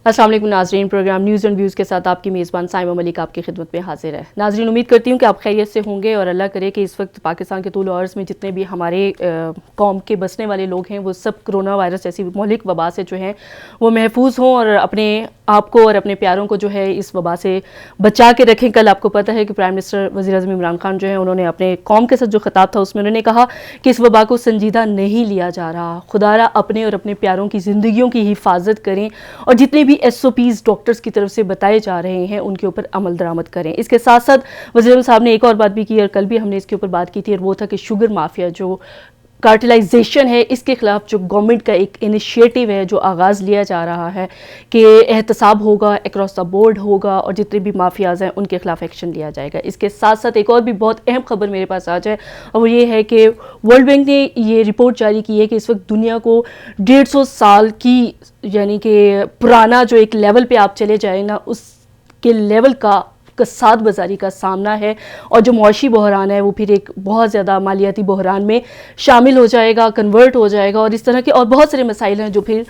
السلام علیکم ناظرین، پروگرام نیوز اینڈ ویوز کے ساتھ آپ کی میزبان سائمہ ملک آپ کی خدمت میں حاضر ہے۔ ناظرین، امید کرتی ہوں کہ آپ خیریت سے ہوں گے اور اللہ کرے کہ اس وقت پاکستان کے طول و عرض میں جتنے بھی ہمارے قوم کے بسنے والے لوگ ہیں وہ سب کرونا وائرس جیسی مہلک وبا سے جو ہیں وہ محفوظ ہوں اور اپنے آپ کو اور اپنے پیاروں کو جو ہے اس وبا سے بچا کے رکھیں۔ کل آپ کو پتہ ہے کہ پرائم منسٹر وزیر اعظم عمران خان جو ہیں انہوں نے اپنے قوم کے ساتھ جو خطاب تھا اس میں انہوں نے کہا کہ اس وبا کو سنجیدہ نہیں لیا جا رہا، خدارا اپنے اور اپنے پیاروں کی زندگیوں کی حفاظت کریں اور جتنے بھی ایس او پیز ڈاکٹرز کی طرف سے بتائے جا رہے ہیں ان کے اوپر عمل درآمد کریں۔ اس کے ساتھ ساتھ وزیر اعظم صاحب نے ایک اور بات بھی کی اور کل بھی ہم نے اس کے اوپر بات کی تھی، اور وہ تھا کہ شوگر مافیا جو کارٹلائزیشن ہے اس کے خلاف جو گورنمنٹ کا ایک انیشیٹو ہے جو آغاز لیا جا رہا ہے کہ احتساب ہوگا، اکراس دا بورڈ ہوگا اور جتنے بھی مافیاز ہیں ان کے خلاف ایکشن لیا جائے گا۔ اس کے ساتھ ساتھ ایک اور بھی بہت اہم خبر میرے پاس آج ہے اور وہ یہ ہے کہ ورلڈ بینک نے یہ رپورٹ جاری کی ہے کہ اس وقت دنیا کو 150 سال کی یعنی کہ پرانا جو ایک لیول پہ آپ چلے جائیں نا اس کے لیول کا کساد بازاری کا سامنا ہے، اور جو معاشی بحران ہے وہ پھر ایک بہت زیادہ مالیاتی بحران میں شامل ہو جائے گا، کنورٹ ہو جائے گا، اور اس طرح کے اور بہت سارے مسائل ہیں جو پھر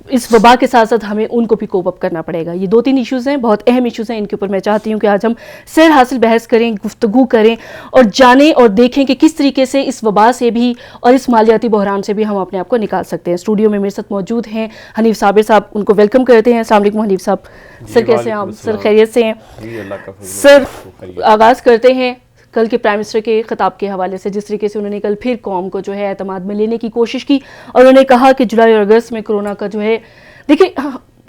اس وبا کے ساتھ ساتھ ہمیں ان کو بھی کوپ اپ کرنا پڑے گا۔ یہ 2-3 ایشوز ہیں، بہت اہم ایشوز ہیں، ان کے اوپر میں چاہتی ہوں کہ آج ہم سیر حاصل بحث کریں، گفتگو کریں اور جانیں اور دیکھیں کہ کس طریقے سے اس وبا سے بھی اور اس مالیاتی بحران سے بھی ہم اپنے آپ کو نکال سکتے ہیں۔ اسٹوڈیو میں میرے ساتھ موجود ہیں حنیف صابر صاحب، ان کو ویلکم کرتے ہیں۔ السلام علیکم حنیف صاحب، سر کیسے ہیں آپ؟ سر خیریت سے ہیں؟ سر آغاز کرتے ہیں کل کے پرائم منسٹر کے خطاب کے حوالے سے، جس طریقے سے انہوں نے کل پھر قوم کو جو ہے اعتماد میں لینے کی کوشش کی اور انہوں نے کہا کہ جولائی اور اگست میں کرونا کا جو ہے دیکھیں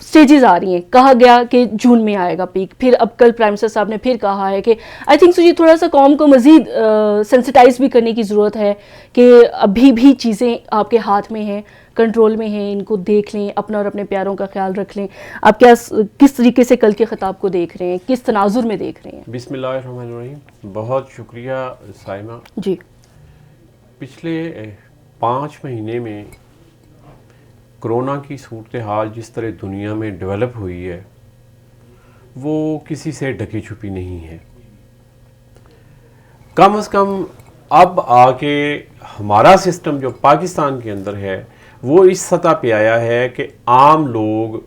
سٹیجز آ رہی ہیں، کہا گیا کہ جون میں آئے گا پیک، پھر اب کل پرائم منسٹر صاحب نے پھر کہا ہے کہ آئی تھنک سو یہ تھوڑا سا قوم کو مزید سینسٹائز بھی کرنے کی ضرورت ہے کہ ابھی بھی چیزیں آپ کے ہاتھ میں ہیں، کنٹرول میں ہیں، ان کو دیکھ لیں، اپنا اور اپنے پیاروں کا خیال رکھ لیں۔ آپ کس طریقے سے کل کے خطاب کو دیکھ رہے ہیں، کس تناظر میں دیکھ رہے ہیں؟ بسم اللہ الرحمن الرحیم۔ بہت شکریہ سائمہ۔ جی، پچھلے 5 مہینے میں کرونا کی صورتحال جس طرح دنیا میں ڈیولپ ہوئی ہے وہ کسی سے ڈھکی چھپی نہیں ہے۔ کم از کم اب آ کے ہمارا سسٹم جو پاکستان کے اندر ہے وہ اس سطح پہ آیا ہے کہ عام لوگ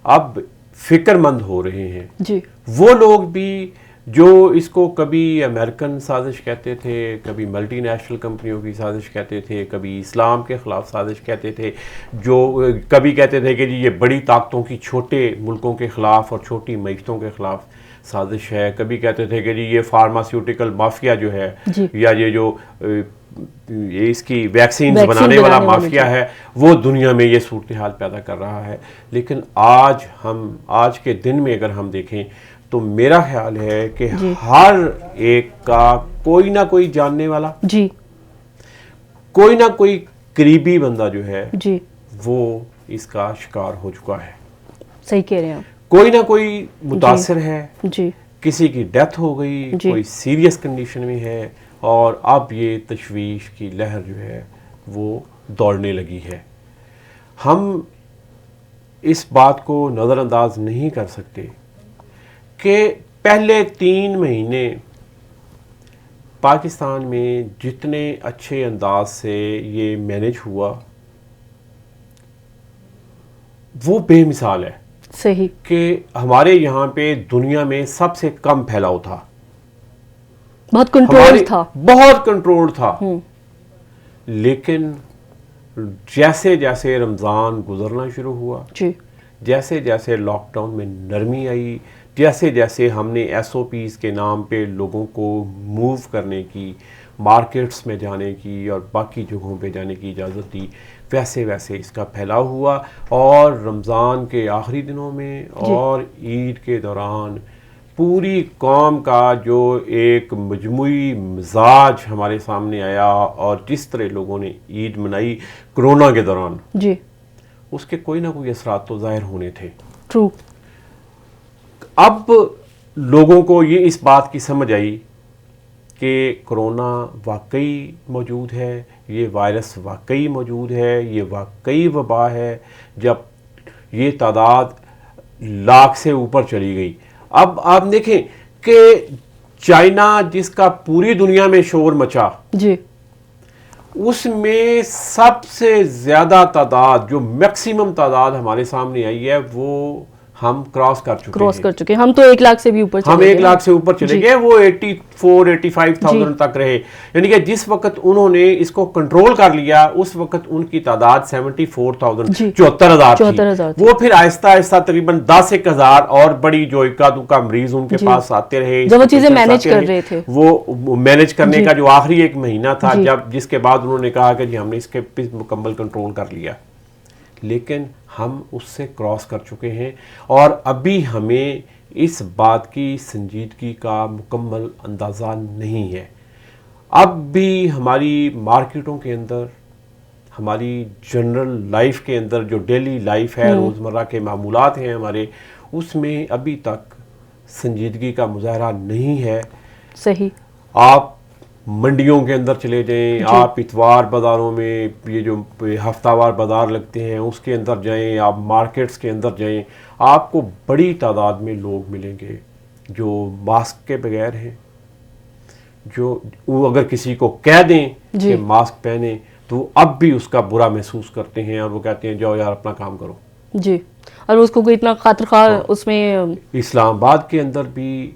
اب فکر مند ہو رہے ہیں۔ جی، وہ لوگ بھی جو اس کو کبھی امریکن سازش کہتے تھے، کبھی ملٹی نیشنل کمپنیوں کی سازش کہتے تھے، کبھی اسلام کے خلاف سازش کہتے تھے، جو کبھی کہتے تھے کہ جی یہ بڑی طاقتوں کی چھوٹے ملکوں کے خلاف اور چھوٹی معیشتوں کے خلاف سازش ہے، کبھی کہتے تھے کہ جی یہ فارماسیوٹیکل مافیا جو ہے یا یہ جو اس کی ویکسینز بنانے والا مافیا ہے وہ دنیا میں یہ صورتحال پیدا کر رہا ہے۔ لیکن آج کے دن میں اگر ہم دیکھیں تو میرا خیال ہے کہ ہر ایک کا کوئی نہ کوئی جاننے والا، جی، کوئی نہ کوئی قریبی بندہ جو ہے جی، وہ اس کا شکار ہو چکا ہے۔ صحیح کہہ رہے ہیں آپ۔ کوئی نہ کوئی متاثر ہے، جی، کسی کی ڈیتھ ہو گئی، کوئی سیریس کنڈیشن میں ہے، اور اب یہ تشویش کی لہر جو ہے وہ دوڑنے لگی ہے۔ ہم اس بات کو نظر انداز نہیں کر سکتے کہ پہلے 3 مہینے پاکستان میں جتنے اچھے انداز سے یہ مینیج ہوا وہ بے مثال ہے۔ صحیح کہ ہمارے یہاں پہ دنیا میں سب سے کم پھیلاؤ تھا، بہت کنٹرول تھا، بہت کنٹرول تھا۔ لیکن جیسے جیسے رمضان گزرنا شروع ہوا، جی، جیسے جیسے لاک ڈاؤن میں نرمی آئی، جیسے جیسے ہم نے ایس او پیز کے نام پہ لوگوں کو موو کرنے کی، مارکیٹس میں جانے کی اور باقی جگہوں پہ جانے کی اجازت دی، ویسے ویسے اس کا پھیلاؤ ہوا، اور رمضان کے آخری دنوں میں اور عید کے دوران پوری قوم کا جو ایک مجموعی مزاج ہمارے سامنے آیا اور جس طرح لوگوں نے عید منائی کرونا کے دوران، جی، اس کے کوئی نہ کوئی اثرات تو ظاہر ہونے تھے۔ ٹرو۔ اب لوگوں کو یہ اس بات کی سمجھ آئی کہ کرونا واقعی موجود ہے، یہ وائرس واقعی موجود ہے، یہ واقعی وبا ہے۔ جب یہ تعداد لاکھ سے اوپر چلی گئی، اب آپ دیکھیں کہ چائنا جس کا پوری دنیا میں شور مچا، جی، اس میں سب سے زیادہ تعداد جو میکسیمم تعداد ہمارے سامنے آئی ہے وہ ہم کراس کر چکے ہیں. ہم تو 1 لاکھ سے بھی اوپر ہم 1 لاکھ سے اوپر چلے گئے. وہ 84-85,000 تک رہے. یعنی کہ جس وقت انہوں نے اس کو کنٹرول کر لیا اس وقت ان کی تعداد 74,000 74,000 تھی. وہ پھر آہستہ آہستہ تقریباً 10,000 اور بڑی جو اکا دکا مریض ان کے پاس آتے رہے. جب وہ چیزیں مینج کر رہے تھے, وہ مینج کرنے کا جو آخری 1 مہینہ تھا جس کے بعد انہوں نے کہا کہ جی ہم نے اس کے مکمل کنٹرول کر لیا. لیکن ہم اس سے کراس کر چکے ہیں اور ابھی ہمیں اس بات کی سنجیدگی کا مکمل اندازہ نہیں ہے. اب بھی ہماری مارکیٹوں کے اندر, ہماری جنرل لائف کے اندر جو ڈیلی لائف ہے, روزمرہ کے معمولات ہیں ہمارے, اس میں ابھی تک سنجیدگی کا مظاہرہ نہیں ہے. صحیح. آپ منڈیوں کے اندر چلے جائیں, آپ اتوار بازاروں میں, یہ جو ہفتہ وار بازار لگتے ہیں اس کے اندر جائیں, آپ مارکیٹس کے اندر جائیں, آپ کو بڑی تعداد میں لوگ ملیں گے جو ماسک کے بغیر ہیں. جو اگر کسی کو کہہ دیں کہ ماسک پہنیں تو اب بھی اس کا برا محسوس کرتے ہیں اور وہ کہتے ہیں جاؤ یار اپنا کام کرو. جی, اور اس کو کوئی اتنا خاطر خواہ اس میں. اسلام آباد کے اندر بھی,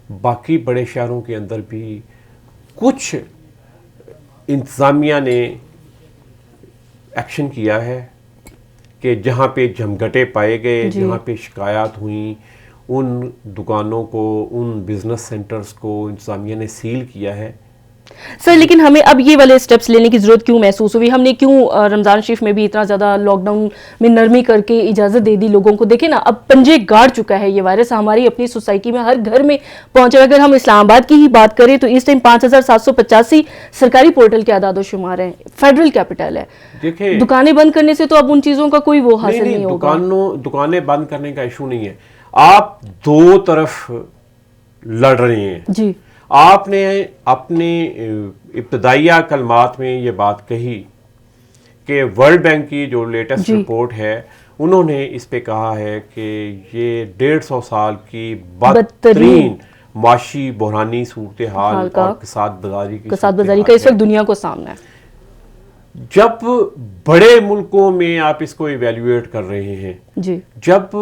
باقی بڑے شہروں کے اندر بھی کچھ انتظامیہ نے ایکشن کیا ہے کہ جہاں پہ جھمگٹے پائے گئے, جہاں پہ شکایات ہوئیں, ان دکانوں کو, ان بزنس سینٹرز کو انتظامیہ نے سیل کیا ہے. سر لیکن ہمیں اب یہ والے سٹیپس لینے کی ضرورت کیوں محسوس ہوئی؟ ہم نے کیوں رمضان شریف میں بھی اتنا زیادہ لاک ڈاؤن میں نرمی کر کے اجازت دے دی لوگوں کو؟ دیکھیں نا, اب پنجے گاڑ چکا ہے یہ وائرس ہماری اپنی سوسائٹی میں, ہر گھر میں پہنچا. اگر ہم اسلام آباد کی ہی بات کریں تو اس ٹائم 5,785 سرکاری پورٹل کے اعداد و شمار ہیں, فیڈرل کیپٹل ہے. دکانیں بند کرنے سے تو اب ان چیزوں کا کوئی وہ حاصل نہیں ہوگا. دکانیں بند کرنے کا ایشو نہیں ہے, آپ دو طرف لڑ رہے ہیں. جی, آپ نے اپنے ابتدائیہ کلمات میں یہ بات کہی کہ ورلڈ بینک کی جو لیٹسٹ رپورٹ ہے انہوں نے اس پہ کہا ہے کہ یہ 150 سال کی بدترین معاشی بحرانی صورتحال اور کساد بازاری کا اس وقت دنیا کو سامنا ہے. جب بڑے ملکوں میں آپ اس کو ایویلیویٹ کر رہے ہیں, جب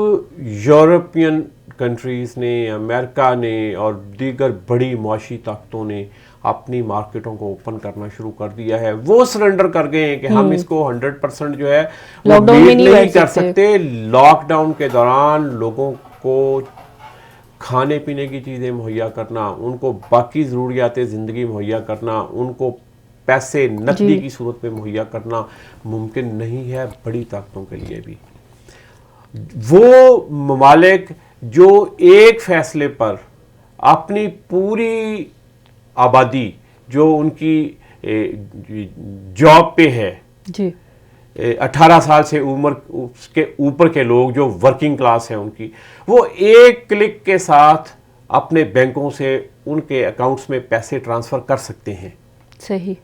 یورپین کنٹریز نے, امریکہ نے اور دیگر بڑی معاشی طاقتوں نے اپنی مارکیٹوں کو اوپن کرنا شروع کر دیا ہے, وہ سرنڈر کر گئے ہیں کہ ہم اس کو 100% جو ہے لاک ڈاؤن میں نہیں کر سکتے. لاک ڈاؤن کے دوران لوگوں کو کھانے پینے کی چیزیں مہیا کرنا, ان کو باقی ضروریات زندگی مہیا کرنا, ان کو پیسے نقدی کی صورت میں مہیا کرنا ممکن نہیں ہے بڑی طاقتوں کے لیے بھی. وہ ممالک جو ایک فیصلے پر اپنی پوری آبادی جو ان کی جاب پہ ہے, 18 سال سے عمر اس کے اوپر کے لوگ جو ورکنگ کلاس ہیں ان کی, وہ ایک کلک کے ساتھ اپنے بینکوں سے ان کے اکاؤنٹس میں پیسے ٹرانسفر کر سکتے ہیں. صحیح.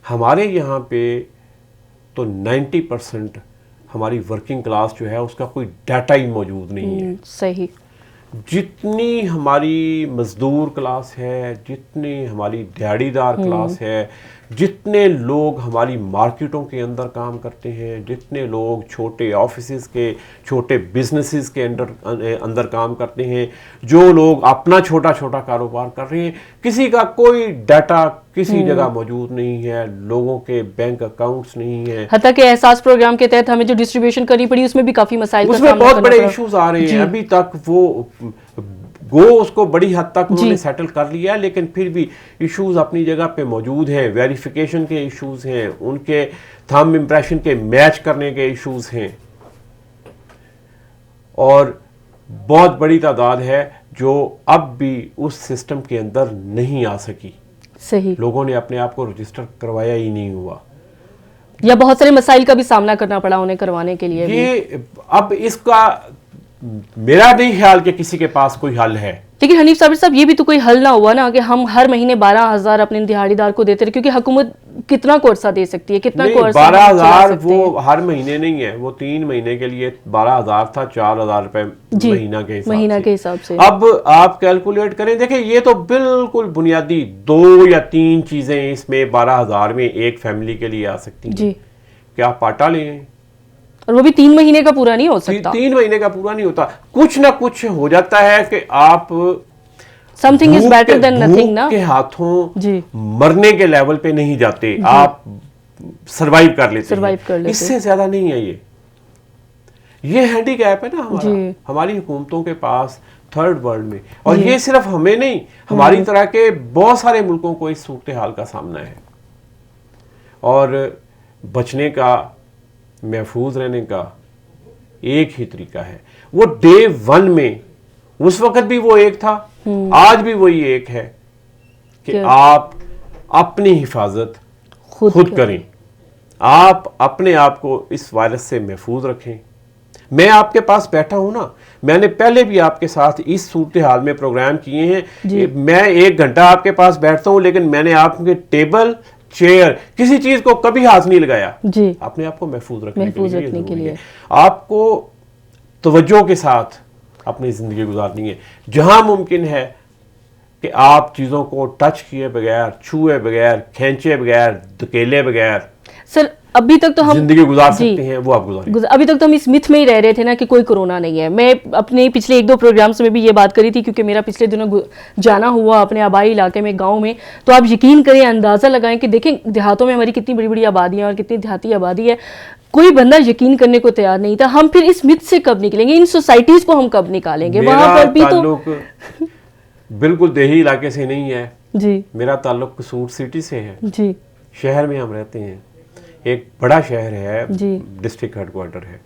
ہمارے یہاں پہ تو 90% ہماری ورکنگ کلاس جو ہے اس کا کوئی ڈیٹا ہی موجود نہیں ہے. صحیح. جتنی ہماری مزدور کلاس ہے, جتنی ہماری دیہڑی دار کلاس ہے, جتنے لوگ ہماری مارکیٹوں کے اندر کام کرتے ہیں, جتنے لوگ چھوٹے آفیسز کے, چھوٹے بزنسز کے اندر کام کرتے ہیں, جو لوگ اپنا چھوٹا چھوٹا کاروبار کر رہے ہیں, کسی کا کوئی ڈیٹا کسی جگہ موجود نہیں ہے, لوگوں کے بینک اکاؤنٹس نہیں ہیں. حتیٰ کہ احساس پروگرام کے تحت ہمیں جو ڈسٹریبیوشن کرنی پڑی اس میں بھی کافی مسائل کا سامنا کرنا پڑا, اس میں بہت بڑے ایشوز آ رہے ہیں. ابھی تک وہ اس کو بڑی حد تک انہوں نے سیٹل کر لیا, لیکن پھر بھی ایشوز اپنی جگہ پہ موجود ہیں. ویریفیکیشن کے ایشوز ہیں, ان کے تھم امپریشن کے میچ کرنے کے ایشوز ہیں, اور بہت بڑی تعداد ہے جو اب بھی اس سسٹم کے اندر نہیں آ سکی. صحیح. لوگوں نے اپنے آپ کو رجسٹر کروایا ہی نہیں ہوا, یا بہت سارے مسائل کا بھی سامنا کرنا پڑا انہیں کروانے کے لیے. یہ اب اس کا میرا نہیں خیال کہ کسی کے پاس کوئی حل ہے. لیکن حنیف صاحب یہ بھی تو کوئی حل نہ ہوا نا کہ ہم ہر مہینے 12,000 اپنے دہاڑی دار کو دیتے رہے, کیونکہ حکومت کتنا عرصہ دے سکتی ہے, کتنا 12,000 وہ ہر مہینے نہیں ہے, وہ 3 مہینے کے لیے 12,000 تھا, 4,000 روپے مہینہ کے حساب سے. اب آپ کیلکولیٹ کریں, دیکھیں یہ تو بالکل بنیادی 2 یا 3 چیزیں اس میں 12,000 میں ایک فیملی کے لیے آ سکتی ہیں. کہ آپ آٹا لیں, اور وہ بھی 3 مہینے کا پورا نہیں ہو سکتا. 3 مہینے کا پورا نہیں ہوتا. کچھ نہ کچھ ہو جاتا ہے کہ آپ something is better than nothing نا. کے ہاتھوں جی مرنے کے لیول پہ نہیں جاتے, آپ سروائیو کر لیتے ہیں. اس سے زیادہ نہیں ہے یہ ہینڈی کیپ ہے نا ہمارا, ہماری حکومتوں کے پاس تھرڈ ورلڈ میں. اور یہ صرف ہمیں نہیں, ہماری طرح کے بہت سارے ملکوں کو اس صورتحال کا سامنا ہے. اور بچنے کا, محفوظ رہنے کا ایک ہی طریقہ ہے, وہ ڈے 1 میں, اس وقت بھی وہ ایک تھا, آج بھی وہی ایک ہے کہ آپ اپنی حفاظت خود کریں. آپ اپنے آپ کو اس وائرس سے محفوظ رکھیں. میں آپ کے پاس بیٹھا ہوں نا, میں نے پہلے بھی آپ کے ساتھ اس صورتحال میں پروگرام کیے ہیں. میں 1 گھنٹہ آپ کے پاس بیٹھتا ہوں, لیکن میں نے آپ کے ٹیبل, چیئر, کسی چیز کو کبھی ہاتھ نہیں لگایا. اپنے آپ کو محفوظ رکھنے کے لیے آپ کو توجہ کے ساتھ اپنی زندگی گزارنی ہے. جہاں ممکن ہے کہ آپ چیزوں کو ٹچ کیے بغیر, چھوئے بغیر, کھینچے بغیر, دھکیلے بغیر سر ابھی تک تو ہم زندگی گزار سکتے ہیں, وہ آپ گزاریں. ابھی تک تو ہم اس متھ میں ہی رہ رہے تھے نا کہ کوئی کورونا نہیں ہے. میں اپنے پچھلے 1-2 پروگرامز میں بھی یہ بات کری تھی, کیونکہ میرا پچھلے دنوں جانا ہوا اپنے آبائی علاقے میں, گاؤں میں. تو آپ یقین کریں, اندازہ لگائیں کہ دیکھیں دیہاتوں میں ہماری کتنی بڑی بڑی آبادیاں اور کتنی دیہاتی آبادی ہے, کوئی بندہ یقین کرنے کو تیار نہیں تھا. ہم پھر اس متھ سے کب نکلیں گے, ان سوسائٹیز کو ہم کب نکالیں گے؟ وہاں پر بھی تو بالکل دیہی علاقے سے نہیں ہے. جی میرا تعلق قصور سٹی سے ہے. جی شہر میں ہم رہتے ہیں, ایک بڑا شہر ہے, جی ڈسٹرکٹ ہیڈ کوارٹر ہے,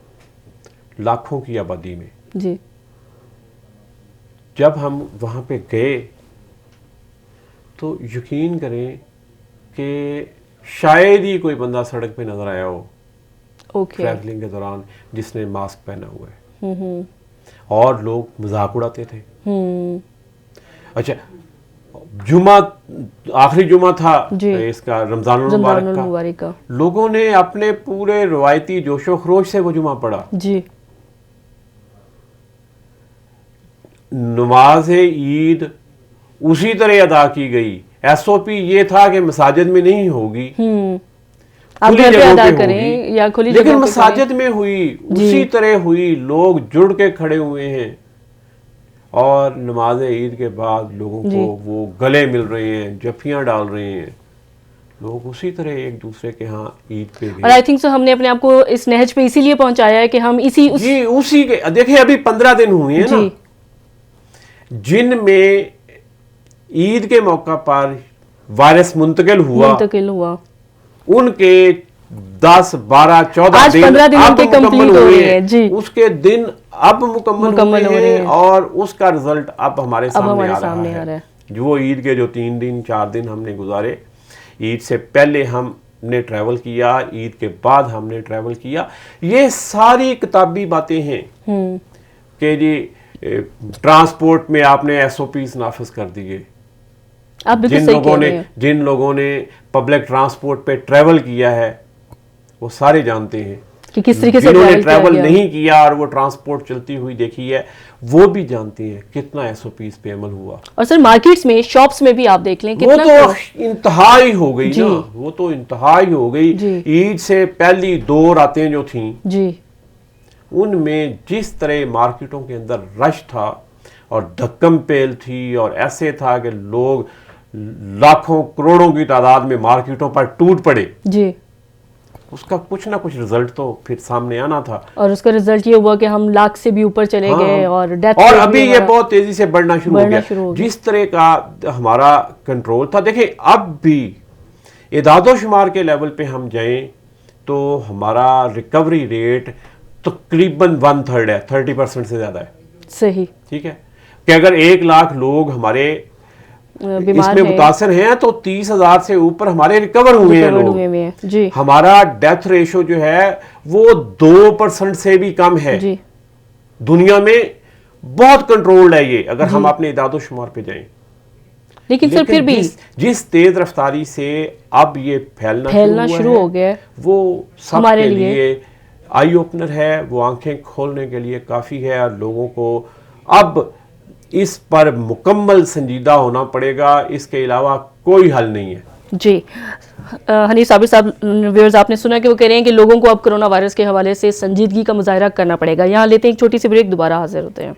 لاکھوں کی آبادی میں. جی جب ہم وہاں پہ گئے تو یقین کریں کہ شاید ہی کوئی بندہ سڑک پہ نظر آیا ہو ٹریولنگ کے دوران جس نے ماسک پہنا ہوا ہے, اور لوگ مذاق اڑاتے تھے. اچھا, جمعہ, آخری جمعہ تھا اس کا رمضان المبارک کا, لوگوں نے اپنے پورے روایتی جوش و خروش سے وہ جمعہ پڑھا. جی نماز عید اسی طرح ادا کی گئی. ایس او پی یہ تھا کہ مساجد میں نہیں ہوگی, کھلی جگہوں پہ ہوگی, لیکن مساجد میں ہوئی, اسی طرح ہوئی. لوگ جڑ کے کھڑے ہوئے ہیں, اور نماز عید کے بعد لوگوں کو وہ گلے مل رہے ہیں, جفیاں ڈال رہے ہیں. لوگ اسی طرح ایک دوسرے کے ہاں عید پہ گئے. اور آئی تھنک سو ہم نے اپنے آپ کو اس نہج پہ اسی لیے پہنچایا ہے کہ ہم اسی کے دیکھیں ابھی 15 دن ہوئے ہیں نا, جن میں عید کے موقع پر وائرس منتقل ہوا, ان کے 10, 12, 14 دن اب مکمل ہوئے ہیں. اس کے دن اب مکمل ہوئے ہیں, اور اس کا رزلٹ اب ہمارے سامنے آ رہا ہے. جو عید کے جو 3 دن 4 دن ہم نے گزارے, عید سے پہلے ہم نے ٹریول کیا, عید کے بعد ہم نے ٹریول کیا, یہ ساری کتابی باتیں ہیں کہ جی ٹرانسپورٹ میں آپ نے ایس او پیز نافذ کر دیے. جن لوگوں نے پبلک ٹرانسپورٹ پہ ٹریول کیا ہے وہ سارے جانتے ہیں کہ کس طریقے سے جنہوں نے ٹریول نہیں کیا اور وہ ٹرانسپورٹ چلتی ہوئی دیکھی ہے وہ بھی جانتے ہیں کتنا ایس او پیز پہ عمل ہوا. اور سر مارکیٹس میں, شاپس میں بھی آپ دیکھ لیں وہ تو انتہائی ہو گئی نا, وہ تو انتہائی ہو گئی. عید سے پہلی 2 راتیں جو تھیں ان میں جس طرح مارکیٹوں کے اندر رش تھا اور دھکم پیل تھی, اور ایسے تھا کہ لوگ لاکھوں کروڑوں کی تعداد میں مارکیٹوں پر ٹوٹ پڑے. اس کا کچھ نہ کچھ رزلٹ تو پھر سامنے آنا تھا, اور اس کا رزلٹ یہ ہوا کہ ہم لاکھ سے بھی اوپر چلے گئے, اور ابھی یہ بہت تیزی سے بڑھنا شروع ہو گیا. جس طرح کا ہمارا کنٹرول تھا, دیکھیں اب بھی اعداد و شمار کے لیول پہ ہم جائیں تو ہمارا ریکوری ریٹ تقریباً 1/3 ہے, 30% سے زیادہ ہے. صحیح, ٹھیک ہے کہ اگر 1 لاکھ لوگ ہمارے اس میں متاثر ہیں تو 30,000 سے اوپر ہمارے ریکور ہوئے ہیں لوگ. ہمارا ڈیتھ ریشو جو ہے وہ 2% سے بھی کم ہے. دنیا میں بہت کنٹرولڈ ہے یہ اگر ہم اپنے اعداد و شمار پہ جائیں. لیکن سر پھر بھی جس تیز رفتاری سے اب یہ پھیلنا شروع ہو گیا ہے وہ سب کے لیے آئی اوپنر ہے, وہ آنکھیں کھولنے کے لیے کافی ہے. اور لوگوں کو اب اس پر مکمل سنجیدہ ہونا پڑے گا, اس کے علاوہ کوئی حل نہیں ہے. جی حنیف صابر صاحب، ویورز آپ نے سنا کہ وہ کہہ رہے ہیں کہ لوگوں کو اب کرونا وائرس کے حوالے سے سنجیدگی کا مظاہرہ کرنا پڑے گا. یہاں لیتے ہیں ایک چھوٹی سی بریک، دوبارہ حاضر ہوتے ہیں.